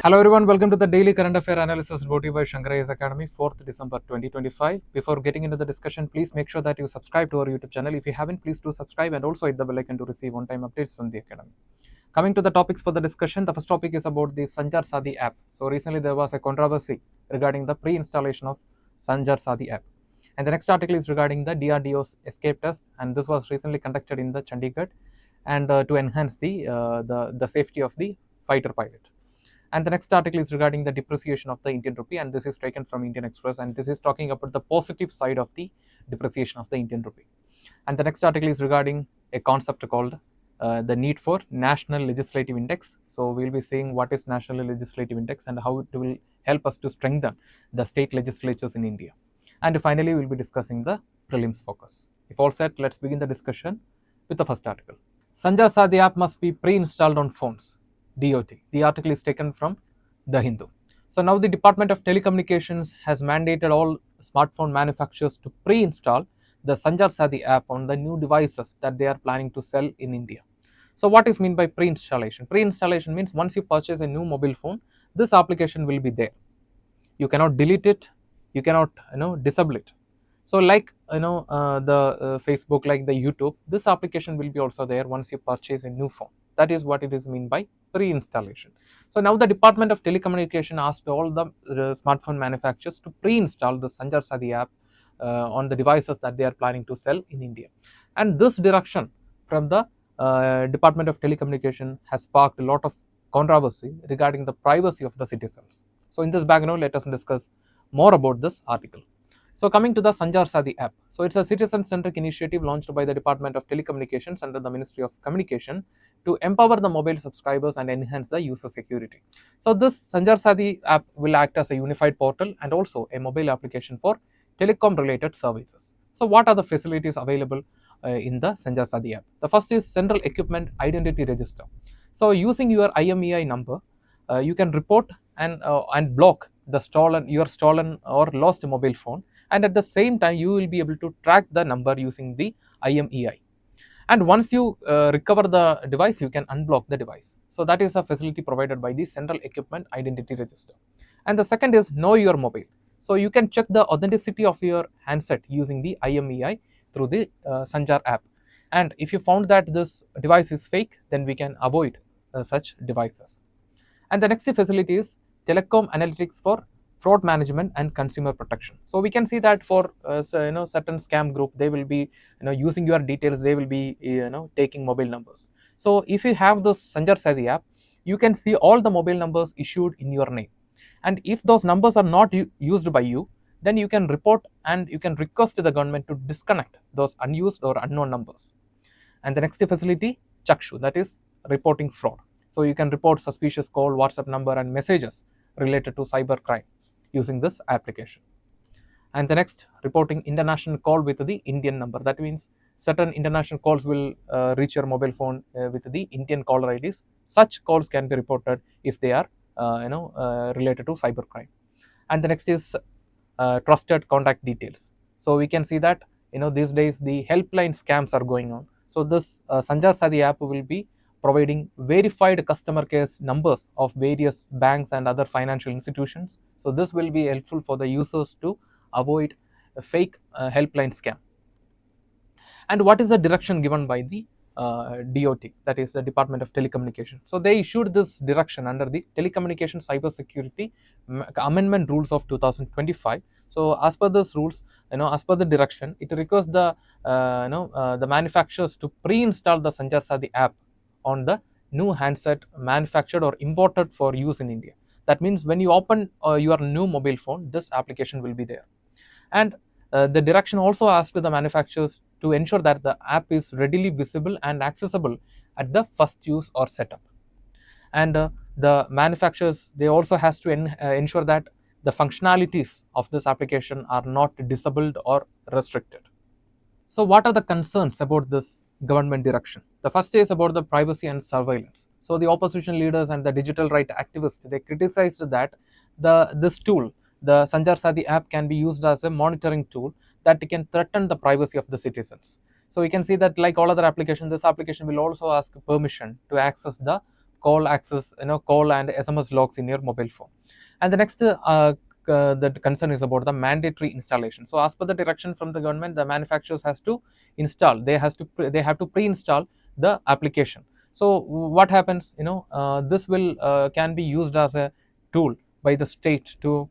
Hello everyone, welcome to the Daily Current Affair Analysis brought to you by Shankar IAS Academy, 4th December 2025. Before getting into the discussion, please make sure that you subscribe to our YouTube channel. If you haven't, please do subscribe and also hit the bell icon to receive on-time updates from the Academy. Coming to the topics for the discussion, the first topic is about the Sanchar Saathi app. So recently there was a controversy regarding the pre-installation of Sanchar Saathi app. And the next article is regarding the DRDO's escape test, and this was recently conducted in the Chandigarh and to enhance the safety of the fighter pilot. And the next article is regarding the depreciation of the Indian rupee, and this is taken from Indian Express, and this is talking about the positive side of the depreciation of the Indian rupee. And the next article is regarding a concept called the need for national legislative index. So we'll be seeing what is national legislative index and how it will help us to strengthen the state legislatures in India. And finally, we'll be discussing the prelims focus. If all set, let's begin the discussion with the first article. Sanchar Saathi app must be pre-installed on phones. DOT. The article is taken from The Hindu. So now the Department of Telecommunications has mandated all smartphone manufacturers to pre-install the Sanchar Saathi app on the new devices that they are planning to sell in India. So what is meant by pre-installation? Pre-installation means once you purchase a new mobile phone, this application will be there. You cannot delete it, you cannot disable it. So like the Facebook, like the YouTube, this application will be also there once you purchase a new phone. That is what it is mean by pre-installation. So now the Department of Telecommunication asked all the smartphone manufacturers to pre-install the Sanchar Saathi app on the devices that they are planning to sell in India. And this direction from the Department of Telecommunication has sparked a lot of controversy regarding the privacy of the citizens. So in this background, let us discuss more about this article. So coming to the Sanchar Saathi app. So it's a citizen-centric initiative launched by the Department of Telecommunications under the Ministry of Communication to empower the mobile subscribers and enhance the user security. So this Sanchar Saathi app will act as a unified portal and also a mobile application for telecom related services. So what are the facilities available in the Sanchar Saathi app? The first is Central Equipment Identity Register. So using your IMEI number, you can report and block the your stolen or lost mobile phone, and at the same time you will be able to track the number using the IMEI. And once you recover the device, you can unblock the device. So that is a facility provided by the Central Equipment Identity Register. And the second is Know Your Mobile. So you can check the authenticity of your handset using the IMEI through the Sanchar app. And if you found that this device is fake, then we can avoid such devices. And the next facility is Telecom Analytics for fraud management and consumer protection. So we can see that for certain scam group, they will be using your details, they will be taking mobile numbers. So if you have this Sanchar Saathi app, you can see all the mobile numbers issued in your name, and if those numbers are not used by you, then you can report and you can request to the government to disconnect those unused or unknown numbers. And the next facility, Chakshu, that is reporting fraud. So you can report suspicious call, WhatsApp number and messages related to cyber crime using this application. And the next, reporting international call with the Indian number. That means certain international calls will reach your mobile phone with the Indian caller IDs. Such calls can be reported if they are related to cyber crime. And the next is trusted contact details. So we can see that these days the helpline scams are going on. So this Sanchar Saathi app will be providing verified customer care numbers of various banks and other financial institutions. So this will be helpful for the users to avoid a fake helpline scam. And what is the direction given by the DOT, that is the Department of Telecommunication? So they issued this direction under the Telecommunication Cybersecurity Amendment Rules of 2025. So as per those rules, as per the direction, it requires the the manufacturers to pre-install the Sanchar Saathi app on the new handset manufactured or imported for use in India. That means when you open your new mobile phone, this application will be there. And the direction also asks the manufacturers to ensure that the app is readily visible and accessible at the first use or setup. And the manufacturers, they also has to ensure that the functionalities of this application are not disabled or restricted. So what are the concerns about this government direction? The first is about the privacy and surveillance. So the opposition leaders and the digital right activists, they criticized that this tool, the Sanchar Saathi app, can be used as a monitoring tool that can threaten the privacy of the citizens. So you can see that like all other applications, this application will also ask permission to access the call access, call and SMS logs in your mobile phone. And the next the concern is about the mandatory installation. So as per the direction from the government, the manufacturers has to install, they have to pre-install the application. So what happens, this will can be used as a tool by the state to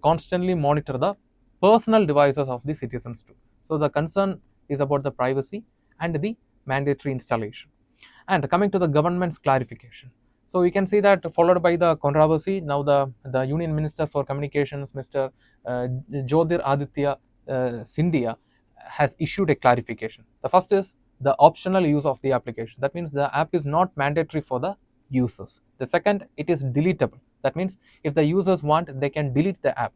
constantly monitor the personal devices of the citizens too. So the concern is about the privacy and the mandatory installation. And coming to the government's clarification, so we can see that followed by the controversy, now the Union Minister for Communications, Mr. Jyotir Aditya Scindia, has issued a clarification. The first is the optional use of the application. That means the app is not mandatory for the users. The second, it is deletable. That means if the users want, they can delete the app.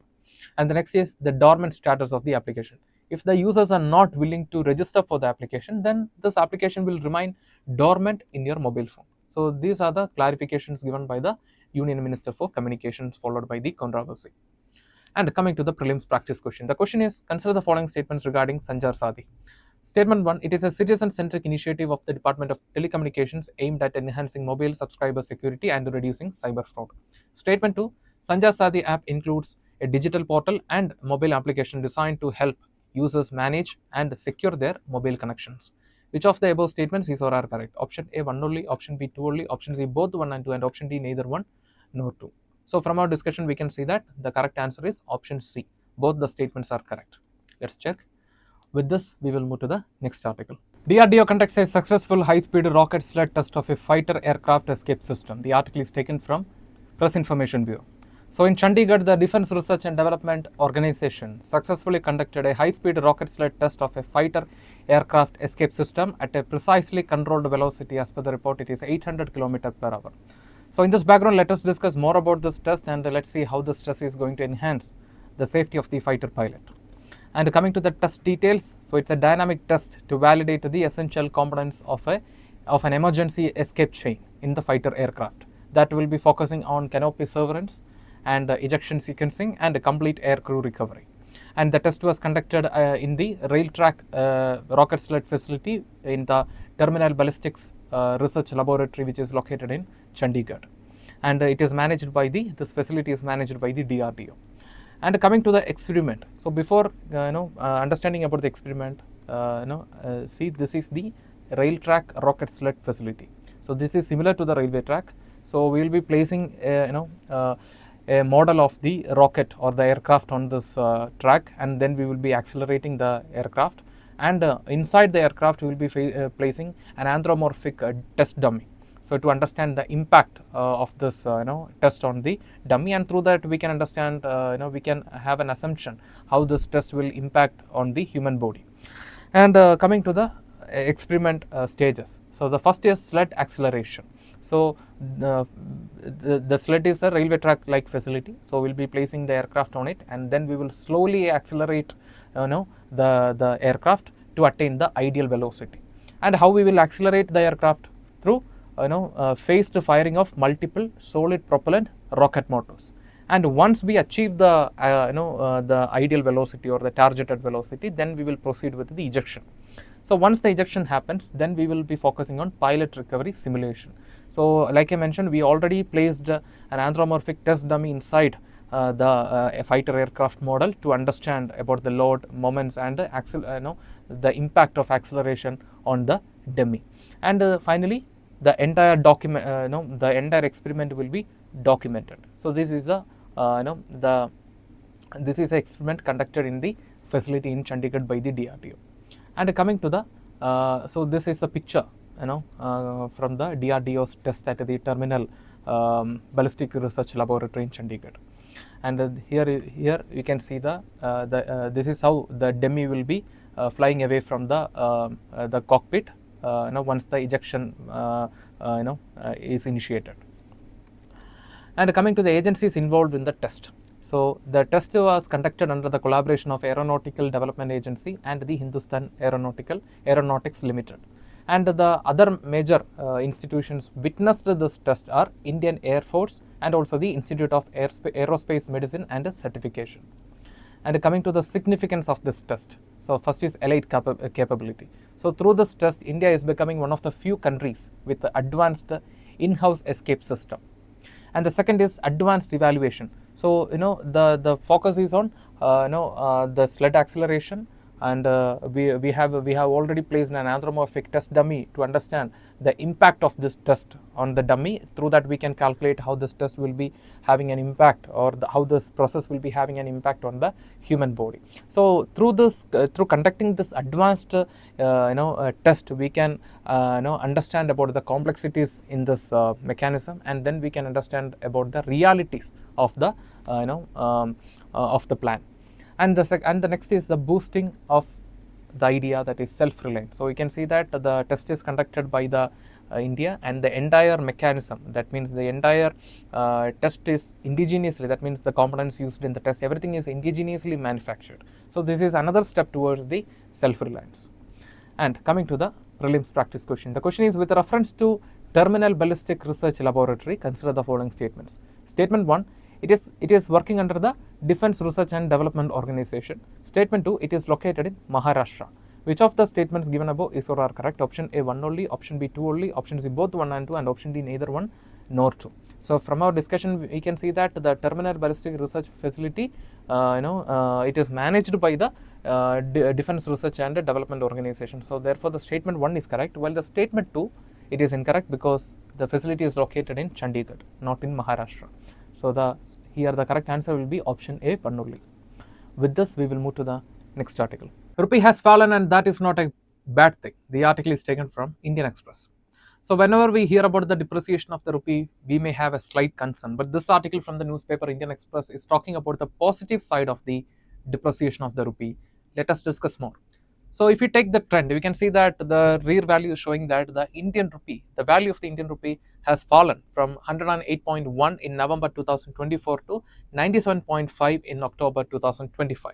And the next is the dormant status of the application. If the users are not willing to register for the application, then this application will remain dormant in your mobile phone. So these are the clarifications given by the Union Minister for Communications, followed by the controversy. And coming to the prelims practice question, the question is, consider the following statements regarding Sanchar Saathi. Statement 1, it is a citizen-centric initiative of the Department of Telecommunications aimed at enhancing mobile subscriber security and reducing cyber fraud. Statement 2, Sanchar Saathi app includes a digital portal and mobile application designed to help users manage and secure their mobile connections. Which of the above statements is or are correct? Option A, 1 only, option B, 2 only, option C, both 1 and 2, and option D, neither 1 nor 2. So from our discussion, we can see that the correct answer is option C. Both the statements are correct. Let's check. With this, we will move to the next article. DRDO conducts a successful high-speed rocket sled test of a fighter aircraft escape system. The article is taken from Press Information Bureau. So in Chandigarh, the Defence Research and Development Organization successfully conducted a high-speed rocket sled test of a fighter aircraft escape system at a precisely controlled velocity. As per the report, it is 800 km per hour. So in this background, let us discuss more about this test, and let's see how this test is going to enhance the safety of the fighter pilot. And coming to the test details, so it's a dynamic test to validate the essential components of an emergency escape chain in the fighter aircraft. That will be focusing on canopy severance and ejection sequencing and complete air crew recovery. And the test was conducted in the rail track rocket sled facility in the Terminal Ballistics Research Laboratory, which is located in Chandigarh. And it is managed by this facility is managed by the DRDO. And coming to the experiment, so before understanding about the experiment, see, this is the rail track rocket sled facility. So this is similar to the railway track. So we will be placing a model of the rocket or the aircraft on this track, and then we will be accelerating the aircraft. And inside the aircraft, we will be placing an anthropomorphic test dummy. So to understand the impact of this test on the dummy, and through that we can understand, we can have an assumption how this test will impact on the human body. And coming to the experiment stages, so the first is sled acceleration. So the sled is a railway track like facility, so we'll be placing the aircraft on it, and then we will slowly accelerate the aircraft to attain the ideal velocity. And how we will accelerate the aircraft? Through phased firing of multiple solid propellant rocket motors. And once we achieve the the ideal velocity or the targeted velocity, then we will proceed with the ejection. So once the ejection happens, then we will be focusing on pilot recovery simulation. So like I mentioned, we already placed an anthropomorphic test dummy inside the fighter aircraft model to understand about the load, moments, and the impact of acceleration on the dummy. And finally, the entire the entire experiment will be documented. So this is a this is an experiment conducted in the facility in Chandigarh by the DRDO. And coming to the so this is a picture from the DRDO's test at the Terminal Ballistic Research Laboratory in Chandigarh. And here you can see this is how the dummy will be flying away from the cockpit once the ejection is initiated. And coming to the agencies involved in the test. So the test was conducted under the collaboration of Aeronautical Development Agency and the Hindustan Aeronautics Limited. And the other major institutions witnessed this test are Indian Air Force and also the Institute of Aerospace Medicine and Certification. And coming to the significance of this test, so first is elite capability. So through this test, India is becoming one of the few countries with advanced in-house escape system. And the second is advanced evaluation. So the focus is on the sled acceleration, and we have already placed an anthropomorphic test dummy to understand the impact of this test on the dummy. Through that we can calculate how this test will be having an impact, or how this process will be having an impact on the human body. So through this through conducting this advanced test, we can understand about the complexities in this mechanism, and then we can understand about the realities of the of the plan. And the next is the boosting of the idea, that is self-reliant. So we can see that the test is conducted by the India, and the entire mechanism, that means the entire test is indigenously, that means the components used in the test, everything is indigenously manufactured. So this is another step towards the self-reliance. And coming to the prelims practice question, the question is, with reference to Terminal Ballistic Research Laboratory, consider the following statements. Statement 1, it is working under the Defense Research and Development Organization. Statement 2, it is located in Maharashtra. Which of the statements given above is or are correct? Option A, 1 only, option B, 2 only, option C, both 1 and 2, and option D, neither 1 nor 2. So from our discussion, we can see that the Terminal Ballistic Research Facility, it is managed by the Defense Research and Development Organization. So therefore the statement 1 is correct, while the statement 2, it is incorrect, because the facility is located in Chandigarh, not in Maharashtra. So here the correct answer will be option A, 1 only. With this, we will move to the next article. Rupee has fallen, and that is not a bad thing. The article is taken from Indian Express. So whenever we hear about the depreciation of the rupee, we may have a slight concern. But this article from the newspaper Indian Express is talking about the positive side of the depreciation of the rupee. Let us discuss more. So if you take the trend, we can see that the real value is showing that the Indian rupee, the value of the Indian rupee has fallen from 108.1 in November 2024 to 97.5 in October 2025.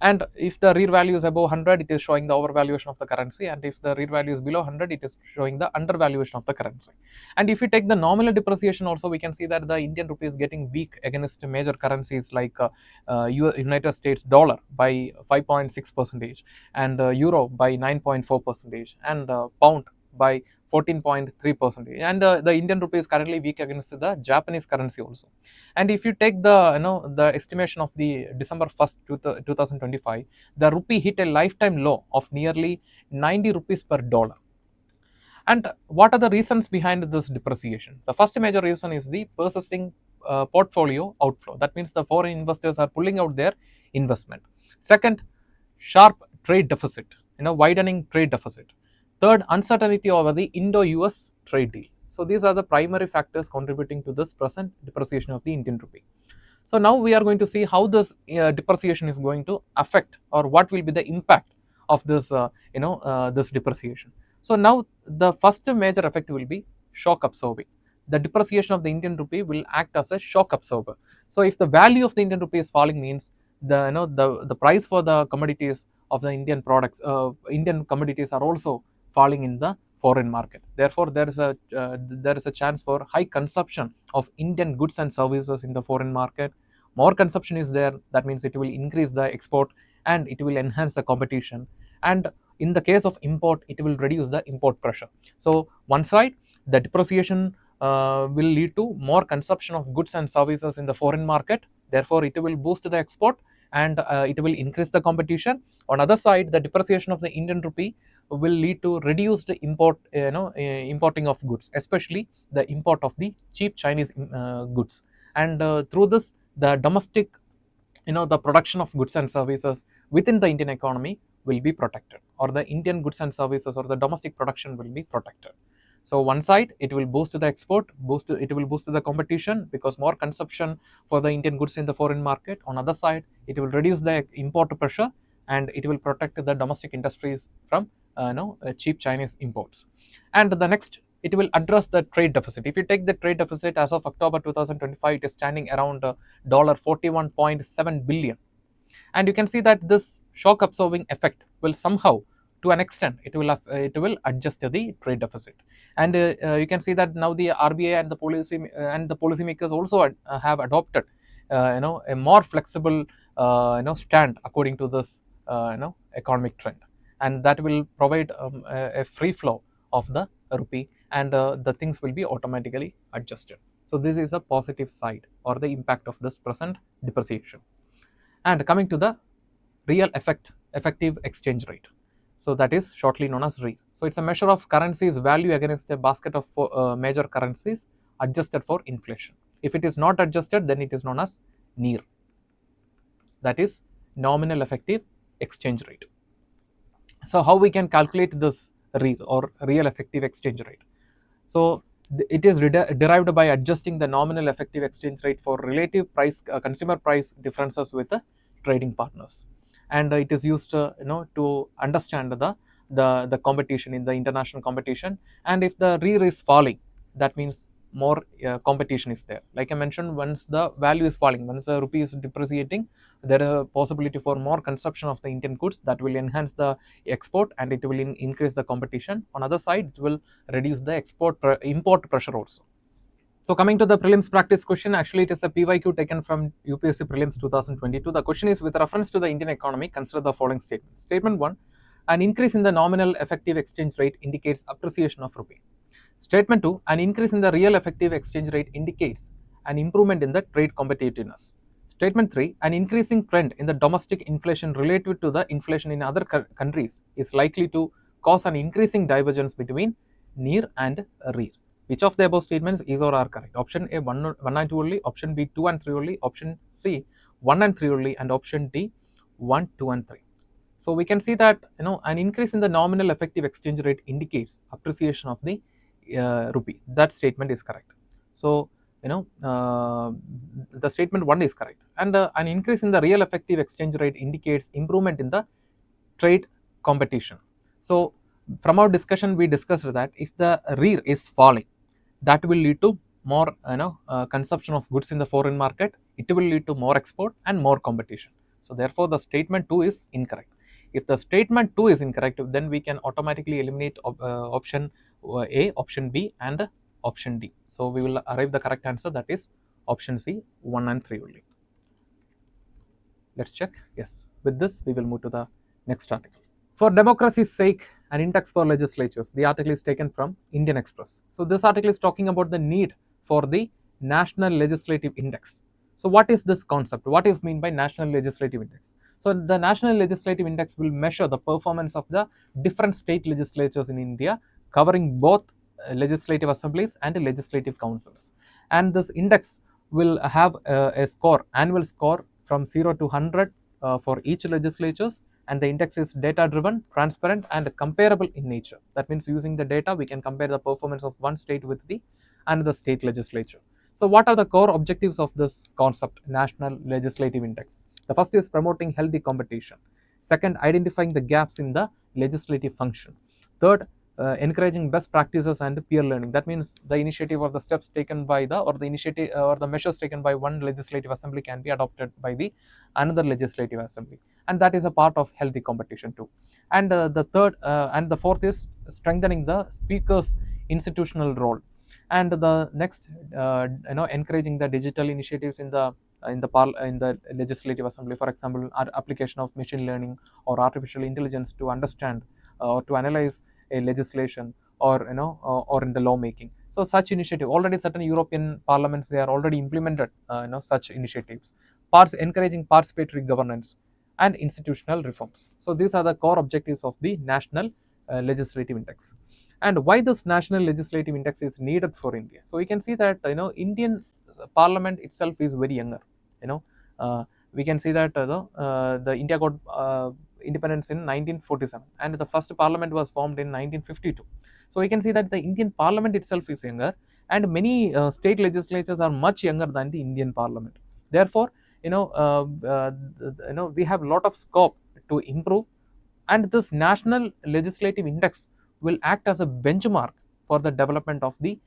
And if the real value is above 100, it is showing the overvaluation of the currency, and if the real value is below 100, it is showing the undervaluation of the currency. And if you take the nominal depreciation also, we can see that the Indian rupee is getting weak against major currencies like United States dollar by 5.6%, and euro by 9.4%, and pound by 14.3%, and the Indian rupee is currently weak against the Japanese currency also. And if you take the estimation of the December 1st 2025, the rupee hit a lifetime low of nearly 90 rupees per dollar. And what are the reasons behind this depreciation? The first major reason is the purchasing portfolio outflow. That means the foreign investors are pulling out their investment. Second, sharp trade deficit, widening trade deficit. Third, uncertainty over the Indo-US trade deal. So these are the primary factors contributing to this present depreciation of the Indian rupee. So now we are going to see how this depreciation is going to affect, or what will be the impact of this this depreciation. So now the first major effect will be shock absorbing. The depreciation of the Indian rupee will act as a shock absorber. So if the value of the Indian rupee is falling, means the price for the commodities of the Indian products, Indian commodities are also falling in the foreign market. Therefore, there is a chance for high consumption of Indian goods and services in the foreign market. More consumption is there, that means it will increase the export, and it will enhance the competition. And in the case of import, it will reduce the import pressure. So one side, the depreciation will lead to more consumption of goods and services in the foreign market. Therefore, it will boost the export, and it will increase the competition. On other side, the depreciation of the Indian rupee will lead to reduced importing of goods, especially the import of the cheap Chinese goods. And through this, the domestic, the production of goods and services within the Indian economy will be protected, or the Indian goods and services or the domestic production will be protected. So one side, it will boost the export, it will boost the competition, because more consumption for the Indian goods in the foreign market. On other side, it will reduce the import pressure, and it will protect the domestic industries from cheap Chinese imports. And the next, it will address the trade deficit. If you take the trade deficit as of October 2025, it is standing around $41.7 billion. And you can see that this shock absorbing effect will somehow, to an extent, it will adjust the trade deficit. And you can see that now the RBI and the policymakers also have adopted a more flexible stand according to this economic trend, and that will provide a free flow of the rupee, and the things will be automatically adjusted. So this is a positive side or the impact of this present depreciation. And coming to the real effective exchange rate, so that is shortly known as REIT. So it's a measure of currency's value against a basket of major currencies adjusted for inflation. If it is not adjusted, then it is known as NER, that is nominal effective exchange rate. So how we can calculate this RER or real effective exchange rate? So it is derived by adjusting the nominal effective exchange rate for relative price consumer price differences with the trading partners, and it is used to understand the competition in the international competition. And if the RER is falling, that means more competition is there. Like I mentioned, once the value is falling, once the rupee is depreciating, there is a possibility for more consumption of the Indian goods that will enhance the export, and it will increase the competition. On other side, it will reduce the import pressure also. So coming to the prelims practice question, actually it is a PYQ taken from UPSC Prelims 2022. The question is, with reference to the Indian economy, consider the following statements. Statement 1, an increase in the nominal effective exchange rate indicates appreciation of rupee. Statement 2, an increase in the real effective exchange rate indicates an improvement in the trade competitiveness. Statement 3, an increasing trend in the domestic inflation relative to the inflation in other countries is likely to cause an increasing divergence between NER and RER. Which of the above statements is or are correct? Option A, 1 and 2 only, option B, 2 and 3 only, option C, 1 and 3 only, and option D, 1, 2 and 3. So we can see that an increase in the nominal effective exchange rate indicates appreciation of the rupee. That statement is correct. So the statement 1 is correct, and an increase in the real effective exchange rate indicates improvement in the trade competition. So from our discussion, we discussed that if the RER is falling, that will lead to more consumption of goods in the foreign market. It will lead to more export and more competition. So therefore the statement 2 is incorrect. If the statement 2 is incorrect, then we can automatically eliminate option A, option B, and option D. So we will arrive the correct answer, that is option C, 1 and 3 only. Let's check. Yes. With this, we will move to the next article. For democracy's sake, an index for legislatures. The article is taken from Indian Express. So this article is talking about the need for the National Legislative Index. So what is this concept? What is meant by National Legislative Index? So the National Legislative Index will measure the performance of the different state legislatures in India, covering both legislative assemblies and legislative councils. And this index will have a score, annual score from 0 to 100 for each legislatures, and the index is data driven, transparent, and comparable in nature. That means using the data, we can compare the performance of one state with the another state legislature. So what are the core objectives of this concept, National Legislative Index? The first is promoting healthy competition. Second, identifying the gaps in the legislative function. Third, encouraging best practices and peer learning. That means the initiative or the steps taken by the measures taken by one legislative assembly can be adopted by the another legislative assembly, and that is a part of healthy competition too. And the third and the fourth is strengthening the speaker's institutional role. And the next, encouraging the digital initiatives in the legislative assembly. For example, application of machine learning or artificial intelligence to understand or to analyze a legislation, or or in the lawmaking. So such initiative, already certain European parliaments, they are already implemented such initiatives. Encouraging participatory governance and institutional reforms. So these are the core objectives of the National Legislative Index. And why this National Legislative Index is needed for India? So we can see that Indian Parliament itself is very younger. We can see that the India got independence in 1947, and the first parliament was formed in 1952. So we can see that the Indian Parliament itself is younger, and many state legislatures are much younger than the Indian Parliament. Therefore, we have a lot of scope to improve, and this National Legislative Index will act as a benchmark for the development of the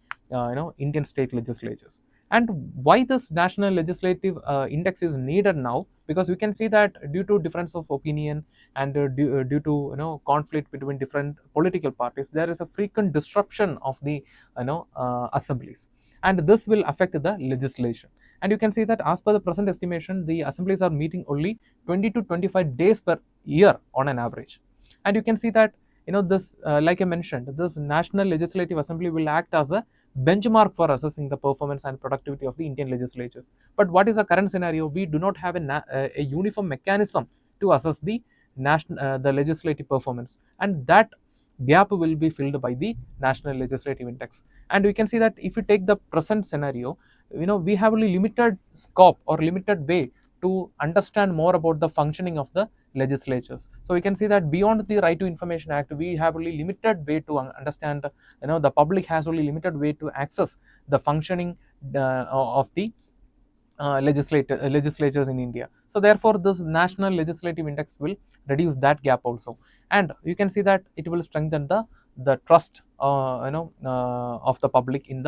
Indian state legislatures. And why this National Legislative Index is needed now? Because we can see that due to difference of opinion and due to conflict between different political parties, there is a frequent disruption of the assemblies, and this will affect the legislation. And you can see that as per the present estimation, the assemblies are meeting only 20 to 25 days per year on an average. And you can see that This, like I mentioned, this National Legislative Assembly will act as a benchmark for assessing the performance and productivity of the Indian legislatures. But what is the current scenario? We do not have a uniform mechanism to assess the legislative performance, and that gap will be filled by the National Legislative Index. And we can see that if you take the present scenario, we have only limited scope or limited way to understand more about the functioning of the legislatures. So we can see that beyond the Right to Information Act, we have only limited way to understand, the public has only limited way to access the functioning of the legislatures in India. So therefore, this National Legislative Index will reduce that gap also, and you can see that it will strengthen the trust of the public in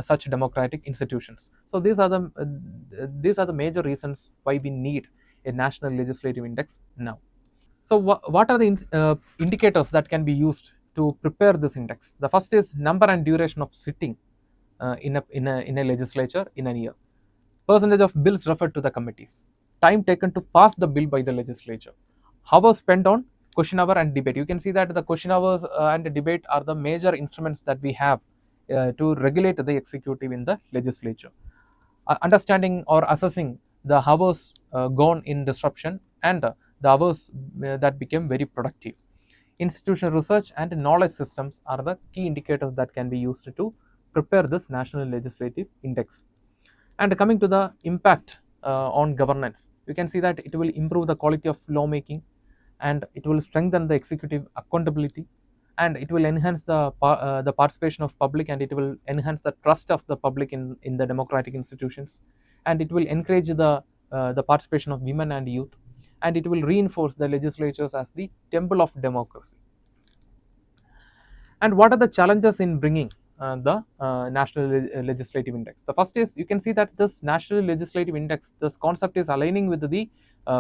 such democratic institutions. So these are the major reasons why we need a National Legislative Index now. So what are the indicators that can be used to prepare this index? The first is number and duration of sitting in a legislature in a year. Percentage of bills referred to the committees, time taken to pass the bill by the legislature, hours spent on question hour and debate. You can see that the question hours and the debate are the major instruments that we have to regulate the executive in the legislature. Understanding or assessing the hours gone in disruption and the hours that became very productive. Institutional research and knowledge systems are the key indicators that can be used to prepare this National Legislative Index. And coming to the impact on governance, you can see that it will improve the quality of lawmaking, and it will strengthen the executive accountability, and it will enhance the participation of public, and it will enhance the trust of the public in the democratic institutions, and it will encourage the participation of women and youth, and it will reinforce the legislatures as the temple of democracy. And what are the challenges in bringing the National Legislative Index? The first is, you can see that this National Legislative Index, this concept is aligning with the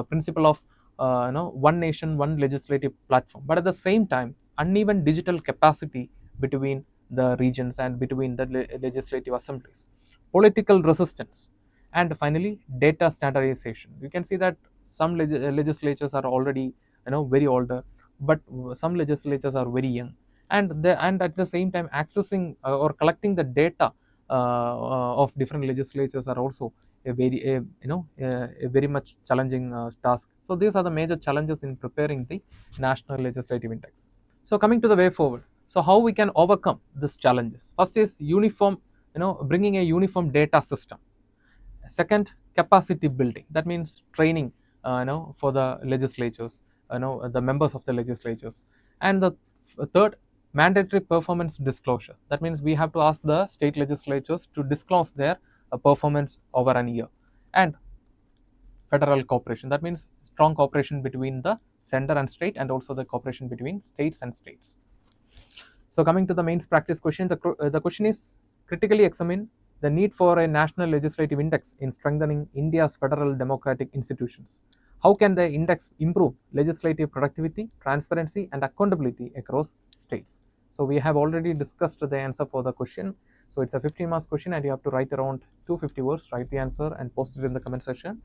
principle of one nation, one legislative platform. But at the same time, uneven digital capacity between the regions and between the legislative assemblies, political resistance, and finally data standardization. You can see that some legislatures are already very older, but some legislatures are very young, and at the same time accessing or collecting the data of different legislatures are also a very much challenging task. So these are the major challenges in preparing the National Legislative Index. So coming to the way forward, so how we can overcome these challenges? First is uniform, bringing a uniform data system. Second, capacity building. That means training, for the legislatures, the members of the legislatures. And the third, mandatory performance disclosure. That means we have to ask the state legislatures to disclose their performance over an year. And federal cooperation. That means strong cooperation between the center and state, and also the cooperation between states and states. So coming to the mains practice question, the question is, critically examine the need for a National Legislative Index in strengthening India's federal democratic institutions. How can the index improve legislative productivity, transparency, and accountability across states? So we have already discussed the answer for the question. So it's a 15 marks question, and you have to write around 250 words, write the answer and post it in the comment section.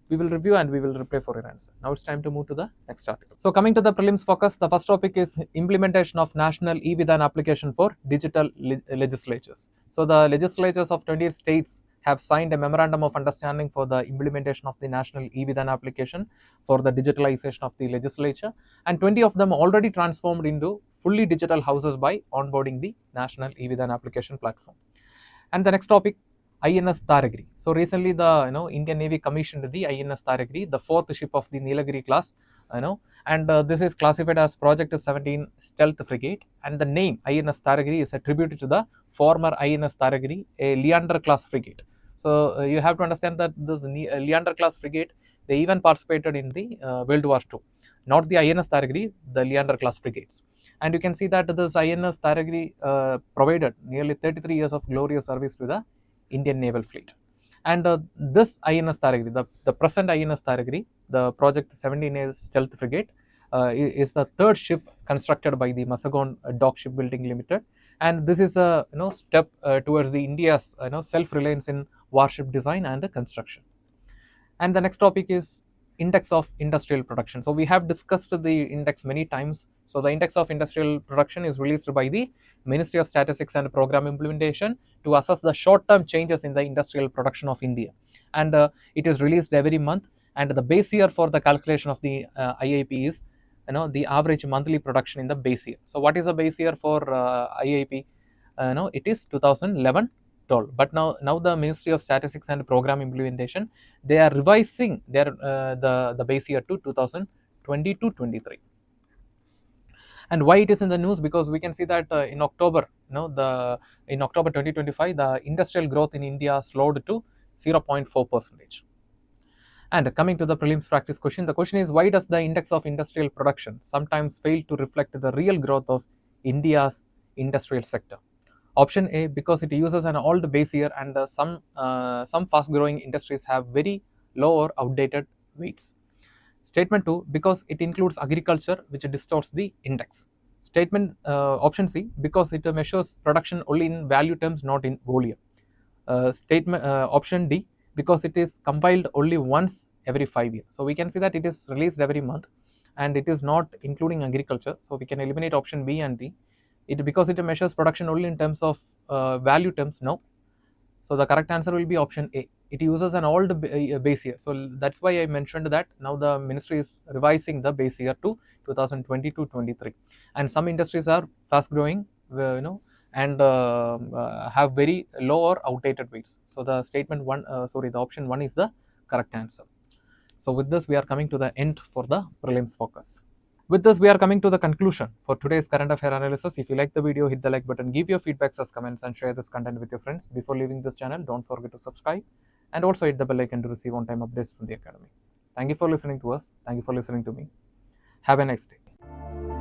We will review and we will reply for your answer. Now it's time to move to the next article. So coming to the prelims focus, the first topic is implementation of National E-Vidhan application for digital legislatures. So the legislatures of 28 states have signed a memorandum of understanding for the implementation of the National E-Vidhan application for the digitalization of the legislature, and 20 of them already transformed into fully digital houses by onboarding the National E-Vidhan application platform. And the next topic, INS Taragiri. So recently the Indian Navy commissioned the INS Taragiri, the fourth ship of the Nilagiri class, and this is classified as Project 17 Stealth Frigate, and the name INS Taragiri is attributed to the former INS Taragiri, a Leander class frigate. So you have to understand that this Leander class frigate, they even participated in the World War II, not the INS Taragiri, the Leander class frigates. And you can see that this INS Taragiri provided nearly 33 years of glorious service to the Indian naval fleet. And this INS Taragiri, the present INS Taragiri, the Project 17A Stealth Frigate, is the third ship constructed by the Mazagon Dock Shipbuilding Limited, and this is a step towards the India's self-reliance in warship design and construction. And the next topic is index of industrial production. So we have discussed the index many times. So the index of industrial production is released by the Ministry of Statistics and Program Implementation to assess the short-term changes in the industrial production of India, and it is released every month. And the base year for the calculation of the IIP is, the average monthly production in the base year. So what is the base year for IIP? It is 2011. But now the Ministry of Statistics and Program Implementation, they are revising their the base year to 2020 to 23. And why it is in the news? Because we can see that in October, in October 2025, the industrial growth in India slowed to 0.4%. And coming to the prelims practice question, the question is, why does the index of industrial production sometimes fail to reflect the real growth of India's industrial sector? Option A, because it uses an old base year, and some fast growing industries have very low or outdated weights. Statement 2, because it includes agriculture, which distorts the index. Option C, because it measures production only in value terms, not in volume. Option D, because it is compiled only once every 5 years. So we can see that it is released every month, and it is not including agriculture. So we can eliminate option B and D. Because it measures production only in terms of value terms, no. So the correct answer will be option A. It uses an old base year. So that's why I mentioned that now the ministry is revising the base year to 2020 to 23. And some industries are fast growing, and have very low or outdated weights. So the the option 1 is the correct answer. So with this, we are coming to the end for the prelims focus. With this, we are coming to the conclusion for today's current affair analysis. If you like the video, hit the like button, give your feedbacks as comments, and share this content with your friends. Before leaving this channel, don't forget to subscribe and also hit the bell icon to receive on-time updates from the academy. Thank you for listening to us. Thank you for listening to me. Have a nice day.